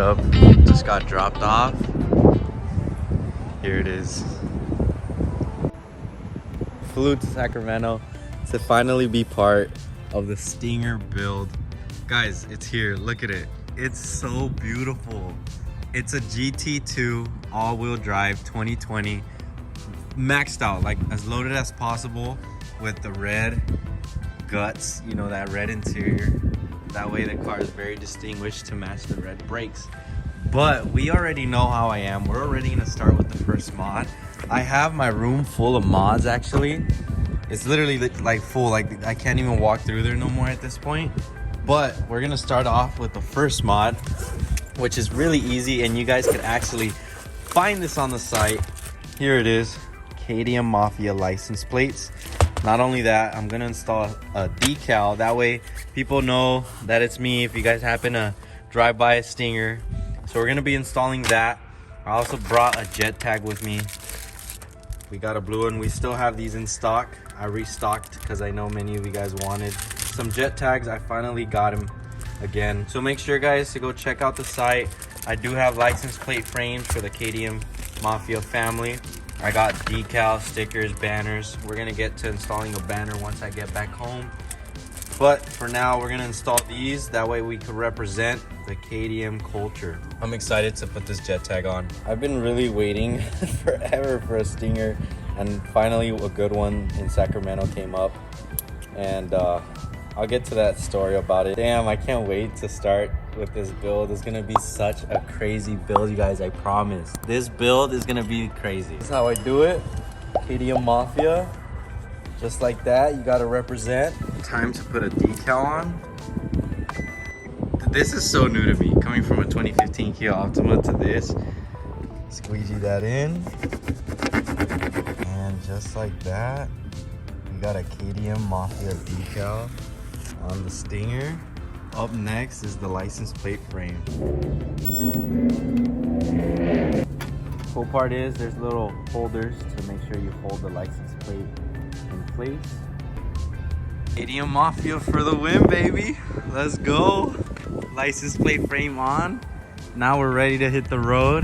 pickup just got dropped off. Here it is. Flew to Sacramento to finally be part of the Stinger build. Guys, it's here. Look at it. It's so beautiful. It's a GT2 all-wheel drive 2020, maxed out, like as loaded as possible with the red guts, you know, that red interior. That way the car is very distinguished to match the red brakes. But we already know how I am. We're already gonna start with the first mod. I have my room full of mods actually. It's literally like full, like I can't even walk through there no more at this point. But we're gonna start off with the first mod, which is really easy, and you guys could actually find this on the site. Here it is, KTM Mafia license plates. Not only that, I'm gonna install a decal. That way people know that it's me if you guys happen to drive by a Stinger. So we're gonna be installing that. I also brought a jet tag with me. We got a blue one. We still have these in stock. I restocked because I know many of you guys wanted some jet tags. I finally got them again. So make sure guys to go check out the site. I do have license plate frames for the KTM Mafia family. I got decals, stickers, banners. We're gonna get to installing a banner once I get back home. But for now, we're gonna install these. That way we can represent the KTM culture. I'm excited to put this jet tag on. I've been really waiting forever for a Stinger, and finally a good one in Sacramento came up. And I'll get to that story about it. Damn, I can't wait to start with this build. It's gonna be such a crazy build, you guys, I promise. This build is gonna be crazy. This is how I do it. KTM Mafia. Just like that, you gotta represent. Time to put a decal on. This is so new to me, coming from a 2015 Kia Optima to this. Squeegee that in. And just like that, we got a KTM Mafia decal on the Stinger. Up next is the license plate frame. Cool part is there's little holders to make sure you hold the license plate in place. KTM Mafia for the win, baby. Let's go. License plate frame on. Now we're ready to hit the road.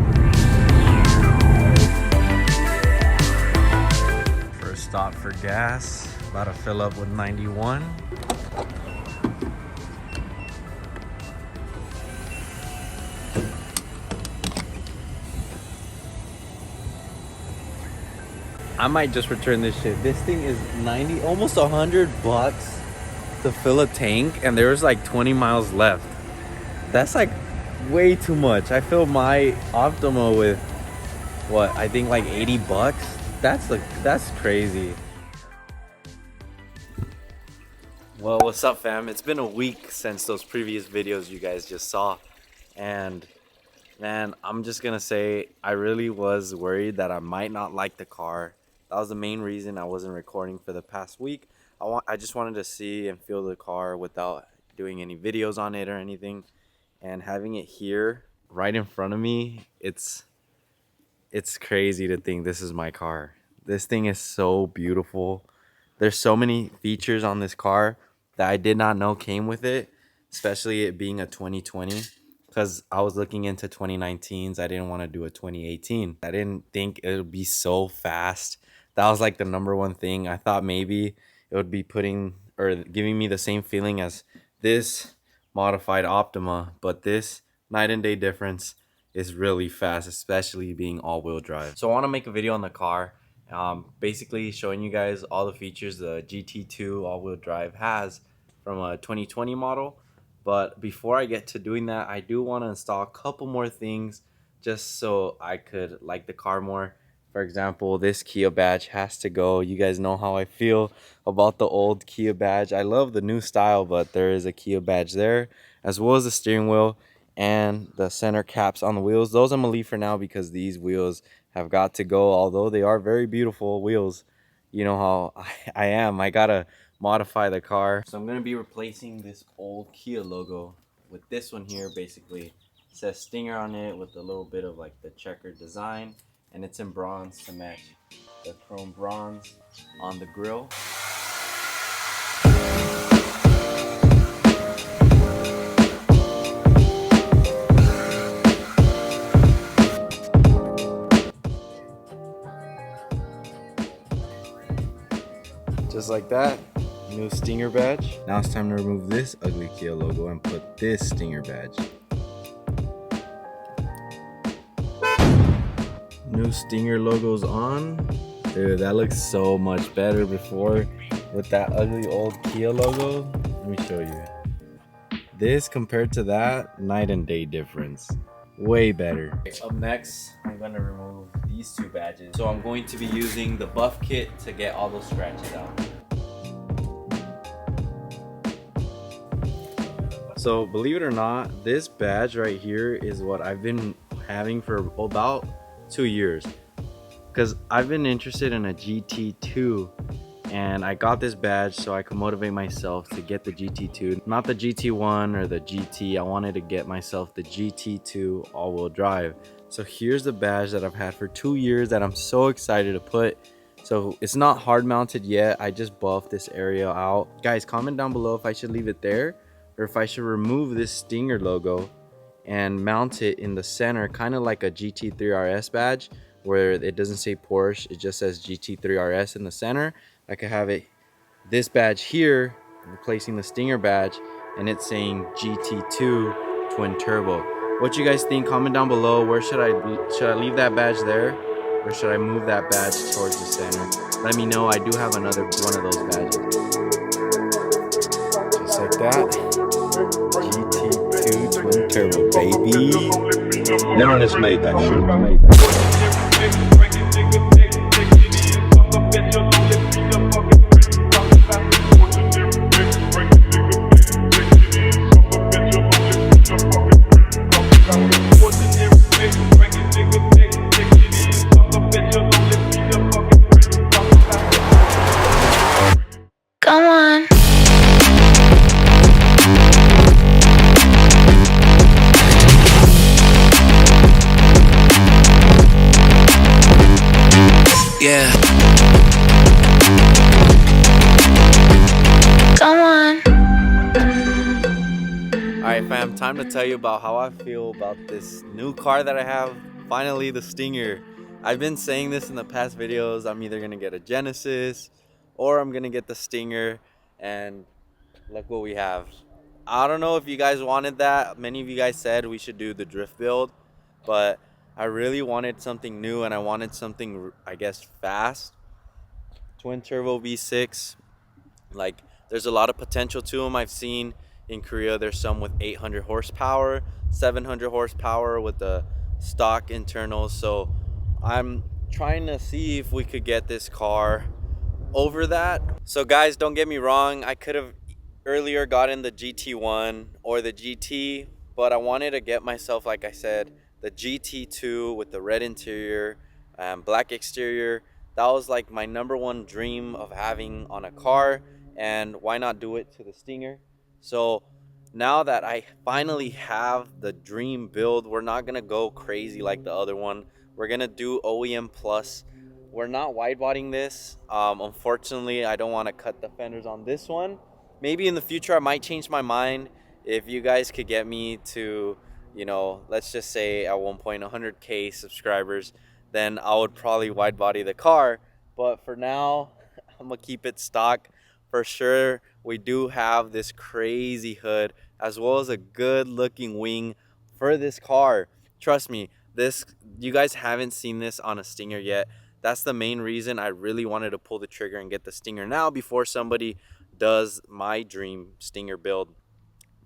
First stop for gas. About to fill up with 91. I might just return this shit. This thing is 90, almost $100 to fill a tank, and there's like 20 miles left. That's like way too much. I filled my Optima with what, I think like 80 bucks. That's crazy. Well, what's up fam? It's been a week since those previous videos you guys just saw, and man, I'm just gonna say I really was worried that I might not like the car. That was the main reason I wasn't recording for the past week. I just wanted to see and feel the car without doing any videos on it or anything. And having it here right in front of me, it's crazy to think this is my car. This thing is so beautiful. There's so many features on this car that I did not know came with it, especially it being a 2020. Because I was looking into 2019s. I didn't want to do a 2018. I didn't think it would be so fast. That was like the #1 thing. I thought maybe it would be putting or giving me the same feeling as this modified Optima. But this night and day difference is really fast, especially being all-wheel drive. So I want to make a video on the car. Basically showing you guys all the features the GT2 all-wheel drive has from a 2020 model. But before I get to doing that, I do want to install a couple more things just so I could like the car more. For example, this Kia badge has to go. You guys know how I feel about the old Kia badge. I love the new style, but there is a Kia badge there, as well as the steering wheel and the center caps on the wheels. Those I'm going to leave for now because these wheels have got to go, although they are very beautiful wheels. You know how I am. I got to modify the car. So I'm going to be replacing this old Kia logo with this one here. Basically it says Stinger on it with a little bit of like the checkered design, and it's in bronze to match the chrome bronze on the grille. Just like that. New Stinger badge. Now it's time to remove this ugly Kia logo and put this Stinger badge. New Stinger logo's on. Dude, that looks so much better before with that ugly old Kia logo. Let me show you. This compared to that, night and day difference. Way better. Up next, I'm gonna remove these two badges. So I'm going to be using the buff kit to get all those scratches out. So believe it or not, this badge right here is what I've been having for about 2 years. Because I've been interested in a GT2 and I got this badge so I could motivate myself to get the GT2, not the GT1 or the GT. I wanted to get myself the GT2 all-wheel drive. So here's the badge that I've had for 2 years that I'm so excited to put. So it's not hard mounted yet. I just buffed this area out. Guys, comment down below if I should leave it there or if I should remove this Stinger logo and mount it in the center, kind of like a GT3 RS badge, where it doesn't say Porsche, it just says GT3 RS in the center. I could have it, this badge here, replacing the Stinger badge, and it's saying GT2 twin turbo. What you guys think? Comment down below. Where should I leave that badge there, or should I move that badge towards the center? Let me know. I do have another one of those badges. Just like that. GT2 twin turbo, baby. Never just made that shit. Come on. Yeah. Come on. Alright fam, time to tell you about how I feel about this new car that I have. Finally, the Stinger. I've been saying this in the past videos. I'm either gonna get a Genesis or I'm gonna get the Stinger, and look what we have. I don't know if you guys wanted that. Many of you guys said we should do the drift build, but I really wanted something new and I wanted something, I guess, fast. Twin turbo V6. Like, there's a lot of potential to them. I've seen in Korea there's some with 800 horsepower, 700 horsepower with the stock internals. So I'm trying to see if we could get this car over that. So guys, don't get me wrong, I could have earlier gotten the GT1 or the GT, but I wanted to get myself, like I said, the GT2 with the red interior and black exterior. That was like my #1 dream of having on a car, and why not do it to the Stinger? So now that I finally have the dream build, we're not gonna go crazy like the other one. We're gonna do OEM plus. We're not wide bodying this. Unfortunately, I don't want to cut the fenders on this one. Maybe in the future I might change my mind. If you guys could get me to, you know, let's just say at one point 100K subscribers, then I would probably wide body the car. But for now, I'm gonna keep it stock. For sure, we do have this crazy hood as well as a good looking wing for this car. Trust me, this, you guys haven't seen this on a Stinger yet. That's the main reason I really wanted to pull the trigger and get the Stinger now before somebody does my dream Stinger build.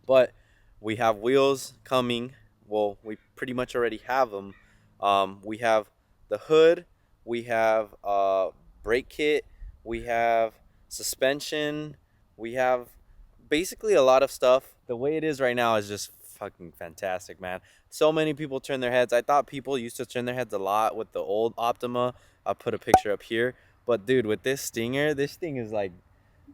But we have wheels coming. Well, we pretty much already have them. We have the hood, we have brake kit, we have suspension, we have basically a lot of stuff. The way it is right now is just fucking fantastic, man. So many people turn their heads. I thought people used to turn their heads a lot with the old Optima. I'll put a picture up here. But dude, with this Stinger, this thing is like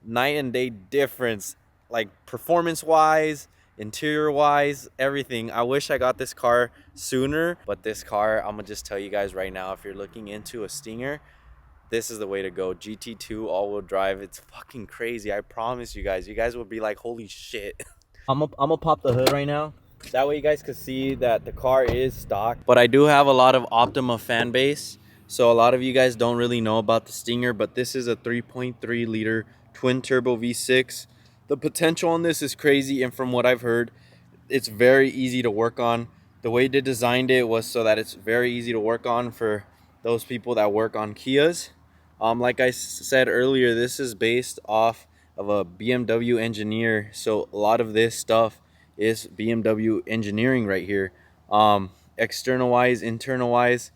night and day difference, like performance wise, interior wise, everything. I wish I got this car sooner, but this car, I'm gonna just tell you guys right now, if you're looking into a Stinger, this is the way to go. GT2 all-wheel drive. It's fucking crazy. I promise you guys will be like, holy shit. I'm gonna pop the hood right now. That way you guys can see that the car is stock. But I do have a lot of Optima fan base. So a lot of you guys don't really know about the Stinger, but this is a 3.3 liter twin turbo V6. The potential on this is crazy, and from what I've heard, it's very easy to work on. The way they designed it was so that it's very easy to work on for those people that work on Kias. Like I said earlier, this is based off of a BMW engineer, so a lot of this stuff is BMW engineering right here. External wise, internal wise,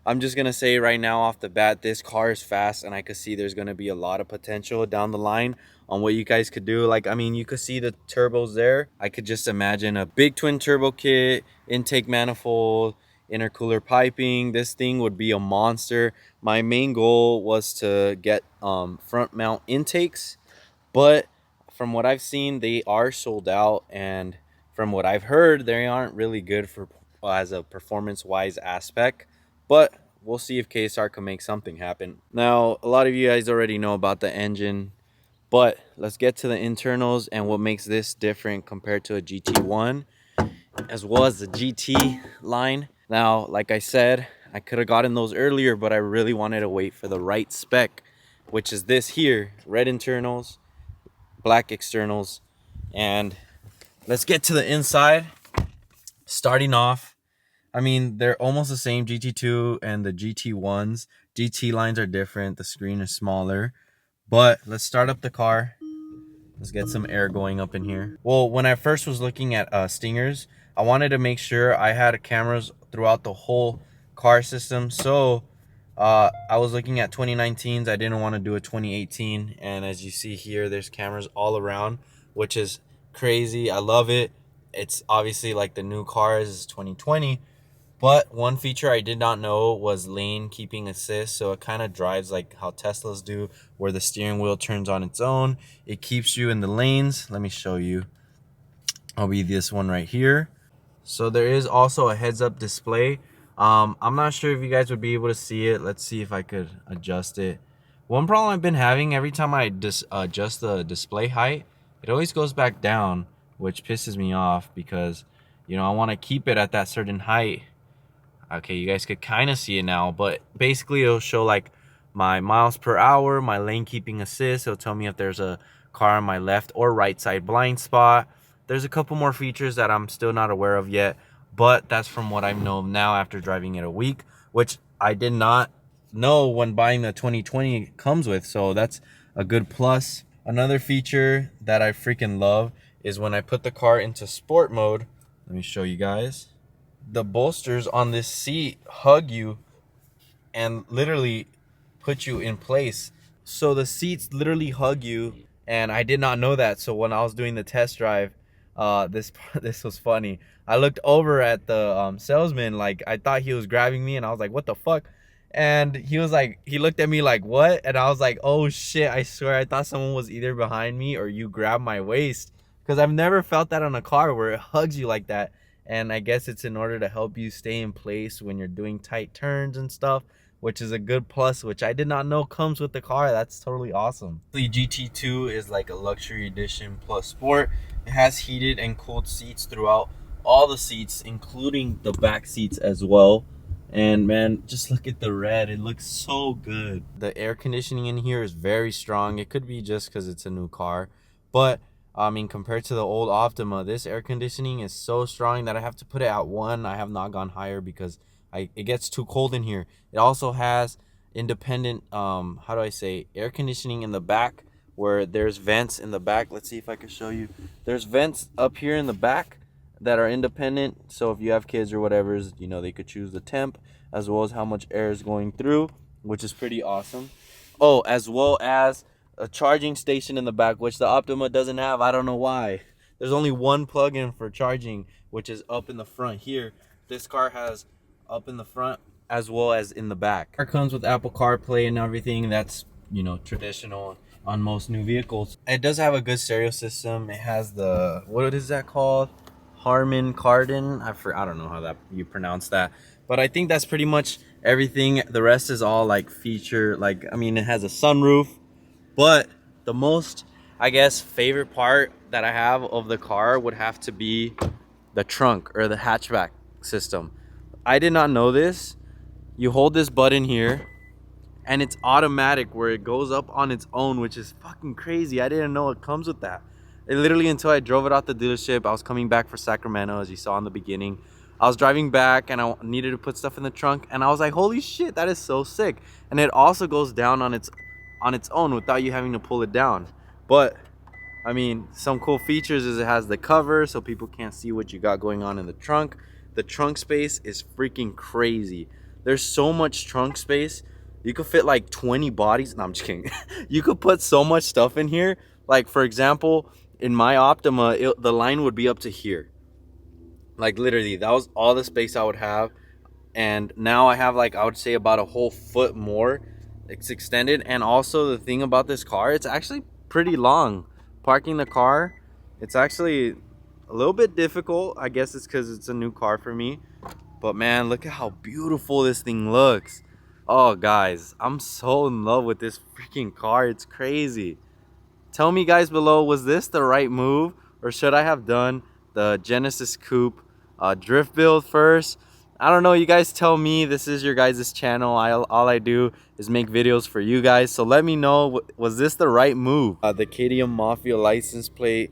I'm just gonna say right now off the bat, this car is fast, and I could see there's gonna be a lot of potential down the line on what you guys could do. Like, I mean, you could see the turbos there. I could just imagine a big twin turbo kit, intake manifold, intercooler piping. This thing would be a monster. My main goal was to get front mount intakes, but from what I've seen, they are sold out, and from what I've heard, they aren't really good for as a performance wise aspect. But we'll see if KSR can make something happen. Now, a lot of you guys already know about the engine, but let's get to the internals and what makes this different compared to a GT1 as well as the GT line. Now, like I said, I could have gotten those earlier, but I really wanted to wait for the right spec, which is this here: red internals, black externals. And let's get to the inside. Starting off, I mean, they're almost the same, GT2 and the GT1s. GT lines are different. The screen is smaller. But let's start up the car. Let's get some air going up in here. Well, when I first was looking at Stingers, I wanted to make sure I had cameras throughout the whole car system. So I was looking at 2019s. I didn't want to do a 2018. And as you see here, there's cameras all around, which is crazy. I love it. It's obviously like the new cars is 2020. But one feature I did not know was lane keeping assist. So it kind of drives like how Teslas do, where the steering wheel turns on its own. It keeps you in the lanes. Let me show you. I'll be this one right here. So there is also a heads-up display. I'm not sure if you guys would be able to see it. Let's see if I could adjust it. One problem I've been having, every time I adjust the display height, it always goes back down, which pisses me off because, you know, I want to keep it at that certain height. Okay, you guys could kind of see it now, but basically it'll show like my miles per hour, my lane keeping assist. It'll tell me if there's a car on my left or right side blind spot. There's a couple more features that I'm still not aware of yet, but that's from what I know now after driving it a week, which I did not know when buying the 2020 comes with, so that's a good plus. Another feature that I freaking love is when I put the car into sport mode. Let me show you guys. The bolsters on this seat hug you and literally put you in place. So the seats literally hug you, and I did not know that. So when I was doing the test drive, this was funny. I looked over at the salesman, like I thought he was grabbing me, and I was like, what the fuck? And he was like, he looked at me like, what? And I was like, oh shit, I swear I thought someone was either behind me or you grabbed my waist, because I've never felt that on a car where it hugs you like that. And I guess it's in order to help you stay in place when you're doing tight turns and stuff, which is a good plus, which I did not know comes with the car. That's totally awesome. The GT2 is like a luxury edition plus sport. It has heated and cooled seats throughout all the seats, including the back seats as well. And man, just look at the red. It looks so good. The air conditioning in here is very strong. It could be just because it's a new car, but I mean, compared to the old Optima, this air conditioning is so strong that I have to put it at 1. I have not gone higher because it gets too cold in here. It also has independent, how do I say, air conditioning in the back, where there's vents in the back. Let's see if I can show you. There's vents up here in the back that are independent. So if you have kids or whatever, you know, they could choose the temp as well as how much air is going through, which is pretty awesome. Oh, as well as a charging station in the back, which the Optima doesn't have. I don't know why. There's only one plug-in for charging, which is up in the front here. This car has up in the front as well as in the back. Car comes with Apple CarPlay and everything. That's, you know, traditional on most new vehicles. It does have a good stereo system. It has the, what is that called? Harman Kardon. I don't know how that you pronounce that, but I think that's pretty much everything. The rest is all like feature, like, I mean, it has a sunroof. But the most, I guess, favorite part that I have of the car would have to be the trunk or the hatchback system. I did not know this. You hold this button here and it's automatic where it goes up on its own, which is fucking crazy. I didn't know it comes with that. It literally, until I drove it out the dealership, I was coming back for Sacramento, as you saw in the beginning. I was driving back and I needed to put stuff in the trunk, and I was like, holy shit, that is so sick. And it also goes down on its own without you having to pull it down. But I mean, some cool features is it has the cover so people can't see what you got going on in the trunk. The trunk space is freaking crazy. There's so much trunk space. You could fit like 20 bodies. No, I'm just kidding. You could put so much stuff in here. Like, for example, in my Optima, the line would be up to here. Like, literally, that was all the space I would have. And now I have, like, I would say about a whole foot more. It's extended. And also, the thing about this car, it's actually pretty long. Parking the car, it's actually a little bit difficult. I guess it's because it's a new car for me. But man, look at how beautiful this thing looks. Oh guys, I'm so in love with this freaking car. It's crazy. Tell me guys below, was this the right move, or should I have done the Genesis Coupe drift build first? I don't know, you guys tell me. This is your guys' channel. All I do is make videos for you guys, so let me know, was this the right move? The KTM Mafia license plate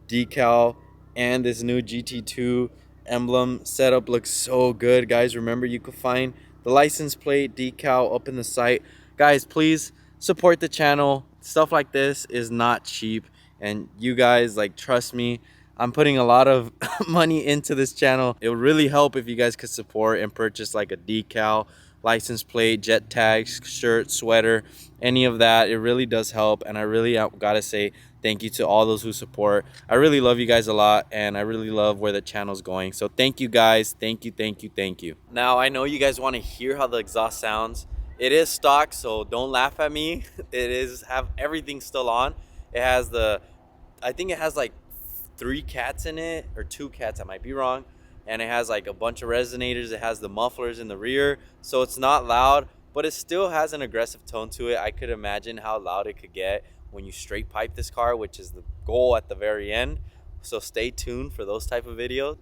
decal and this new GT2 emblem setup looks so good, guys. Remember, you can find the license plate decal up in the site. Guys, please support the channel. Stuff like this is not cheap, and you guys, like, trust me, I'm putting a lot of money into this channel. It would really help if you guys could support and purchase like a decal, license plate, jet tags, shirt, sweater, any of that. It really does help, and I really gotta say thank you to all those who support. I really love you guys a lot, and I really love where the channel's going. So thank you guys. Thank you, thank you, thank you. Now, I know you guys want to hear how the exhaust sounds. It is stock, so don't laugh at me. It is have everything still on. It has the, I think it has like 3 cats in it, or 2 cats, I might be wrong, and it has like a bunch of resonators. It has the mufflers in the rear, so it's not loud, but it still has an aggressive tone to it. I could imagine how loud it could get when you straight pipe this car, which is the goal at the very end. So stay tuned for those type of videos.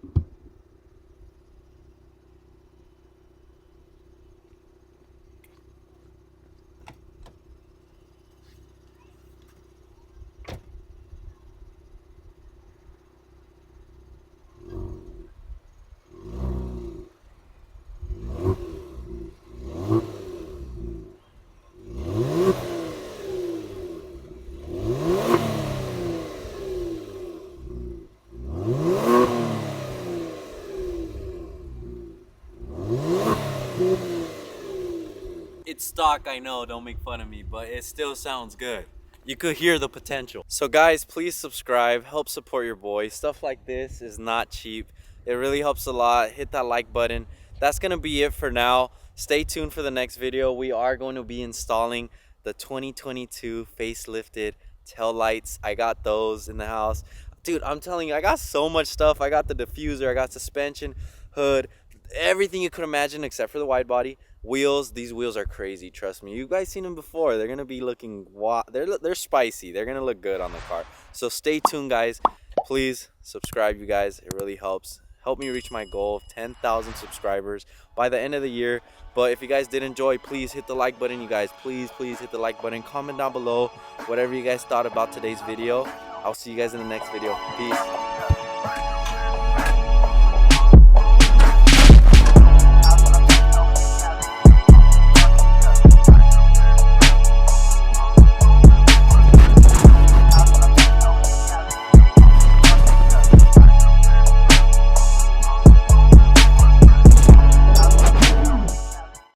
It's stock, I know, don't make fun of me, but it still sounds good. You could hear the potential. So guys, please subscribe, help support your boy. Stuff like this is not cheap. It really helps a lot. Hit that like button. That's gonna be it for now. Stay tuned for the next video. We are going to be installing the 2022 facelifted tail lights. I got those in the house. Dude, I'm telling you, I got so much stuff. I got the diffuser, I got suspension, hood, everything you could imagine except for the wide body. Wheels, these wheels are crazy, trust me. You guys seen them before. They're gonna be looking, they're spicy. They're gonna look good on the car. So stay tuned, guys. Please subscribe, you guys. It really helps. Help me reach my goal of 10,000 subscribers by the end of the year. But if you guys did enjoy, please hit the like button, you guys. Please hit the like button. Comment down below whatever you guys thought about today's video. I'll see you guys in the next video. Peace.